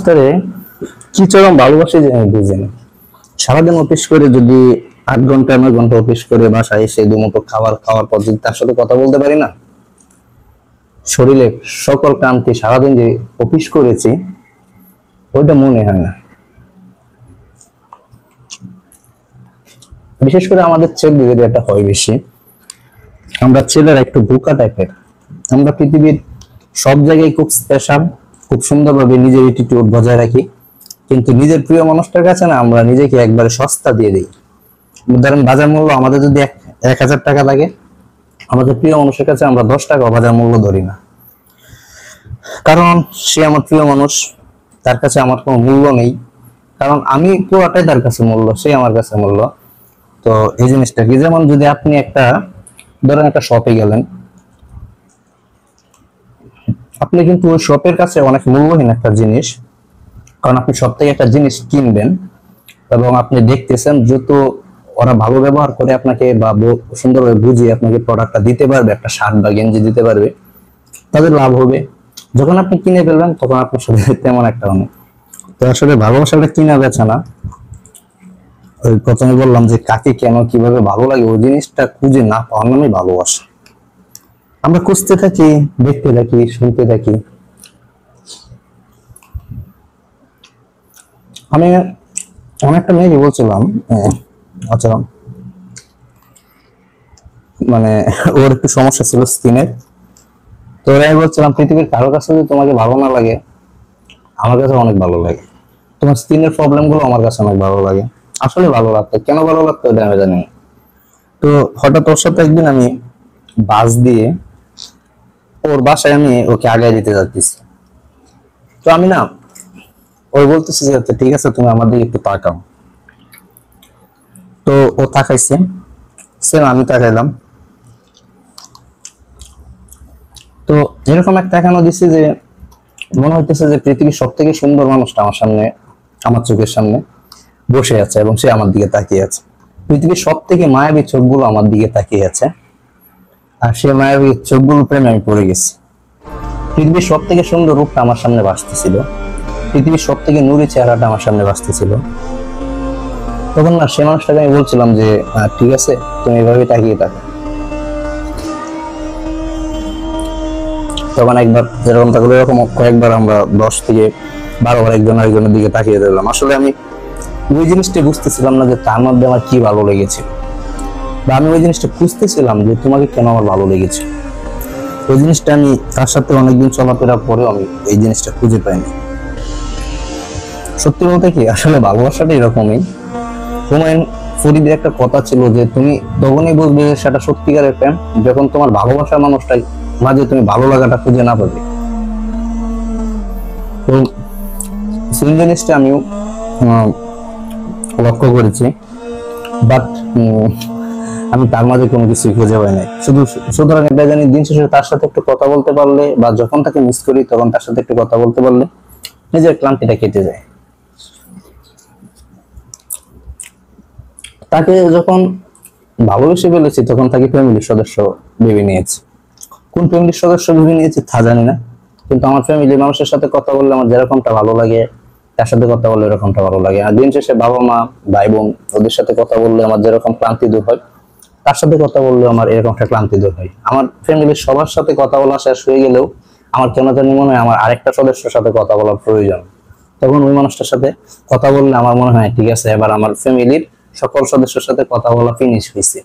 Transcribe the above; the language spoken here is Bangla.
মানুষটারে কি চরম ভালোবাসি যে আমি বুঝি না। সারাদিন অফিস করে যদি 8 ঘন্টা 9 ঘন্টা অফিস করে বাসায় এসে দুমুঠো খাবার খাওয়ার পর যদি তার সাথে কথা বলতে পারি না, শরীরে সকল ক্লান্তি সারাদিন যে অফিস করেছি ওইটা মনে হয় না। বিশেষ করে আমাদের ছেলেদের এটা হয় বেশি। আমরা ছেলেরা একটু বোকা টাইপের। আমরা পৃথিবীর সব জায়গায় খুব স্পেশাল, খুব সুন্দরভাবে নিজের অ্যাটিটিউড বজায় রাখি, কিন্তু নিজের প্রিয় মানুষটার কাছে না আমরা নিজেকে একবারে সস্তা দিয়ে দিই। ধরেন বাজার মূল্য আমাদের যদি 1000 টাকা লাগে, আমাদের প্রিয় মানুষের কাছে আমরা 10 টাকা বাজার মূল্য ধরি না, কারণ সে আমার প্রিয় মানুষ, তার কাছে আমার কোনো মূল্য নেই, কারণ আমি পুরোটাই তার কাছে মূল্য, সে আমার কাছে মূল্য। তো এই জিনিসটা কি, যেমন যদি আপনি ধরেন একটা শপে গেলেন, আপনি কিন্তু ওই শপের কাছে অনেক মূল্যহীন একটা জিনিস, কারণ আপনি সব থেকে একটা জিনিস কিনবেন এবং আপনি দেখতেছেন যত ওরা ভালো ব্যবহার করে আপনাকে বা সুন্দরভাবে বুঝিয়ে আপনাকে প্রোডাক্টটা দিতে পারবে, একটা শার্ট বা গেঞ্জি দিতে পারবে, তাদের লাভ হবে। যখন আপনি কিনে ফেলবেন তখন আপনার সাথে তেমন একটা হবে। তো আসলে ভালোবাসাটা কিনা বেচা না। ওই প্রথমে বললাম যে কাকে কেন কিভাবে ভালো লাগে, ওই জিনিসটা খুঁজে না পাওয়ার নামে ভালোবাসা। আমরা খুঁজতে থাকি, দেখতে থাকি, শুনতে থাকি। আমি অনেকটা মেয়েকে বলছিলাম, আচ্ছা মানে ওর একটু সমস্যা ছিল স্কিনের, তো আমি বলছিলাম পৃথিবীর কারো কাছে যদি তোমাকে ভালো না লাগে, আমার কাছে অনেক ভালো লাগে। তোমার স্কিনের প্রবলেম গুলো আমার কাছে অনেক ভালো লাগে। আসলে ভালো লাগতো, কেন ভালো লাগতো এটা আমি জানি না। তো হঠাৎ ওর সাথে একদিন আমি বাস দিয়ে ওর বাসায় আমি ওকে আগায় দিতে যাচ্ছি। তো আমি না, ওই বলতেছি যে আচ্ছা ঠিক আছে তুমি আমার দিকে একটু তাকাও। তো ও তাকাইছে, সেম আমি তাকাইলাম। তো এরকম একটা দেখানো দিচ্ছে যে মনে হইতেছে যে পৃথিবীর সব থেকে সুন্দর মানুষটা আমার সামনে, আমার চোখের সামনে বসে আছে এবং সে আমার দিকে তাকিয়ে আছে। পৃথিবীর সব থেকে মায়াবী চোখগুলো আমার দিকে তাকিয়ে আছে, আর সে মায়াবী চোখগুলো প্রেমে আমি পড়ে গেছি। পৃথিবীর সব থেকে সুন্দর রূপটা আমার সামনে ভাসতেছিল, পৃথিবীর সব থেকে নুরি চেহারাটা আমার সামনে ভাসতেছিল। তখন না সে মানুষটাকে আমি বলছিলাম যে ঠিক আছে তুমি এভাবে তাকিয়ে থাকো। তখন একবার যেরকম থাকলো এরকম কয়েকবার আমরা 10 থেকে 12 বার একজন আরেকজনের দিকে তাকিয়ে দিলাম। আসলে আমি ওই জিনিসটা বুঝতেছিলাম না যে তার মধ্যে আমার কি ভালো লেগেছে, বা আমি ওই জিনিসটা খুঁজতেছিলাম যে তোমাকে কেন আমার ভালো লেগেছে। ওই জিনিসটা আমি তার সাথে অনেকদিন চলাফেরা পরেও আমি এই জিনিসটা খুঁজে পাইনি। সত্যি বলতে কি, আসলে ভালোবাসাটা এরকমই। হুমায়ুন ফরিদের একটা কথা ছিল যে তুমি তখনই বুঝবে যে সেটা সত্যিকারের প্রেম যখন তোমার ভালোবাসার মানুষটাই মাঝে তুমি ভালো লাগাটা খুঁজে না পাবে। তো সেই জিনিসটা আমিও লক্ষ্য করেছি, বাট আমি তার মাঝে কোনো কিছু খুঁজে পাই নাই। সুতরাং এটা জানি দিন শেষে তার সাথে একটু কথা বলতে পারলে, বা যখন তাকে মিস করি তখন তার সাথে একটু কথা বলতে পারলে নিজের ক্লান্তিটা কেটে যায়। তাকে যখন ভালোবেসে ফেলেছি তখন তাকে ফ্যামিলির সদস্য ভেবে নিয়েছি। কোন ফ্যামিলির সদস্য ভেবে নিয়েছি তা জানি না, কিন্তু আমার ফ্যামিলির মানুষের সাথে কথা বললে আমার যেরকমটা ভালো লাগে, তার সাথে কথা বললে এরকমটা ভালো লাগে। আর দিন শেষে বাবা মা ভাই বোন ওদের সাথে কথা বললে আমার যেরকম ক্লান্তি দূর হয়, তার সাথে কথা বললে আমার এরকম একটা ক্লান্তি দূর হয়। আমার ফ্যামিলির সবার সাথে কথা বলা শেষ হয়ে গেলেও আমার কেন জানি মনে হয় আমার আরেকটা সদস্যের সাথে কথা বলার প্রয়োজন। তখন ওই মানুষটার সাথে কথা বললে আমার মনে হয় ঠিক আছে, এবার আমার ফ্যামিলির সকল সদস্যের সাথে কথা বলা ফিনিশ হয়েছে।